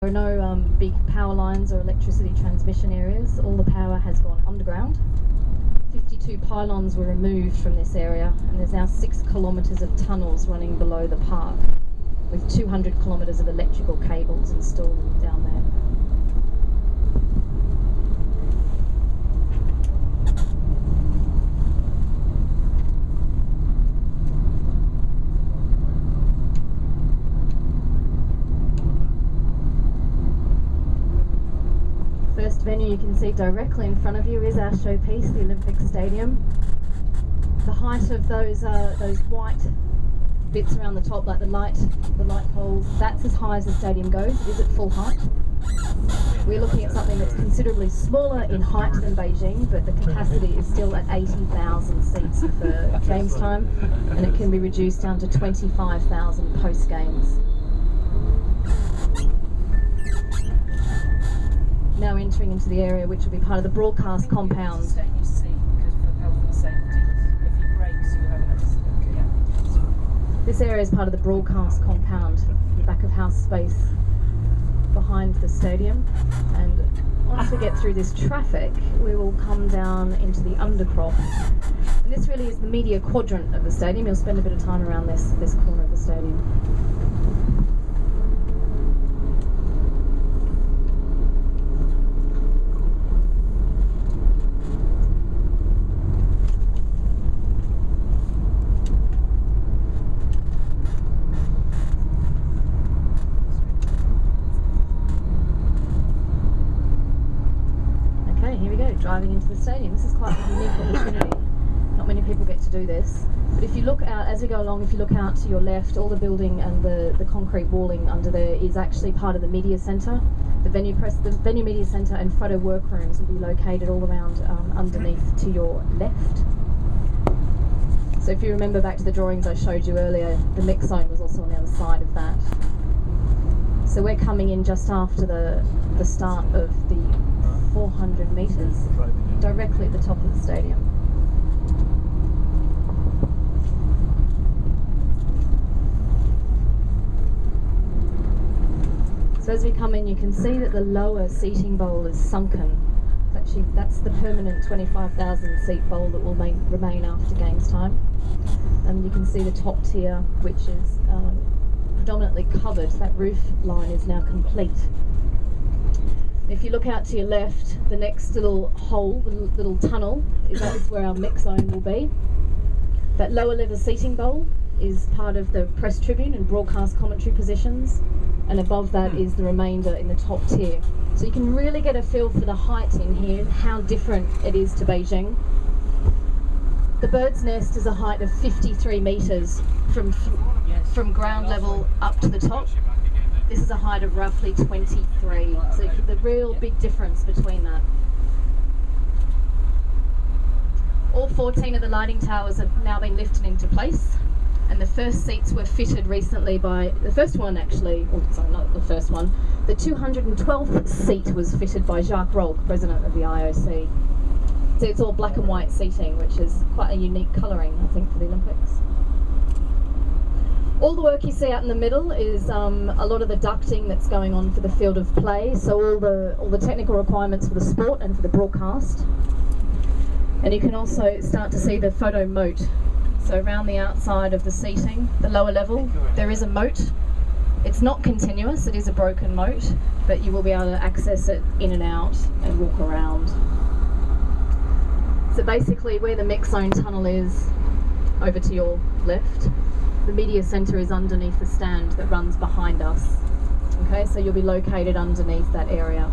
There are no big power lines or electricity transmission areas. All the power has gone underground. 52 pylons were removed from this area, and there's now 6 kilometres of tunnels running below the park, with 200 kilometres of electrical cables installed down there. First venue you can see directly in front of you is our showpiece, the Olympic Stadium. The height of those white bits around the top, like the light poles, that's as high as the stadium goes. It is at full height. We're looking at something that's considerably smaller in height than Beijing, but the capacity is still at 80,000 seats for games time, and it can be reduced down to 25,000 post-games. Now entering into the area which will be part of the broadcast compound. This area is part of the broadcast compound, back of house space behind the stadium, and once we get through this traffic we will come down into the undercrop, and this really is the media quadrant of the stadium. You'll spend a bit of time around this corner of the stadium. Driving into the stadium. This is quite a unique opportunity. Not many people get to do this. But if you look out, as we go along, if you look out to your left, all the building and the concrete walling under there is actually part of the media centre. The venue media centre and photo workrooms will be located all around underneath to your left. So if you remember back to the drawings I showed you earlier, the mix zone was also on the other side of that. So we're coming in just after the start of the 400 metres, directly at the top of the stadium. So as we come in, you can see that the lower seating bowl is sunken. That's the permanent 25,000 seat bowl that will remain after games time. And you can see the top tier, which is predominantly covered. That roof line is now complete. If you look out to your left, the next little hole, the little tunnel, that is where our mix zone will be. That lower level seating bowl is part of the press tribune and broadcast commentary positions, and above that is the remainder in the top tier. So you can really get a feel for the height in here, how different it is to Beijing. The bird's nest is a height of 53 metres from ground level up to the top. This is a height of roughly 23, so the real big difference between that. All 14 of the lighting towers have now been lifted into place, and the first seats were fitted recently by, the first one actually, oh, sorry, not the first one, the 212th seat was fitted by Jacques Rolk, president of the IOC. So it's all black and white seating, which is quite a unique colouring, I think, for the Olympics. All the work you see out in the middle is a lot of the ducting that's going on for the field of play, so all the technical requirements for the sport and for the broadcast. And you can also start to see the photo moat. So around the outside of the seating, the lower level, there is a moat. It's not continuous, it is a broken moat, but you will be able to access it in and out and walk around. So basically where the mix zone tunnel is, over to your left, the media centre is underneath the stand that runs behind us. Okay, so you'll be located underneath that area.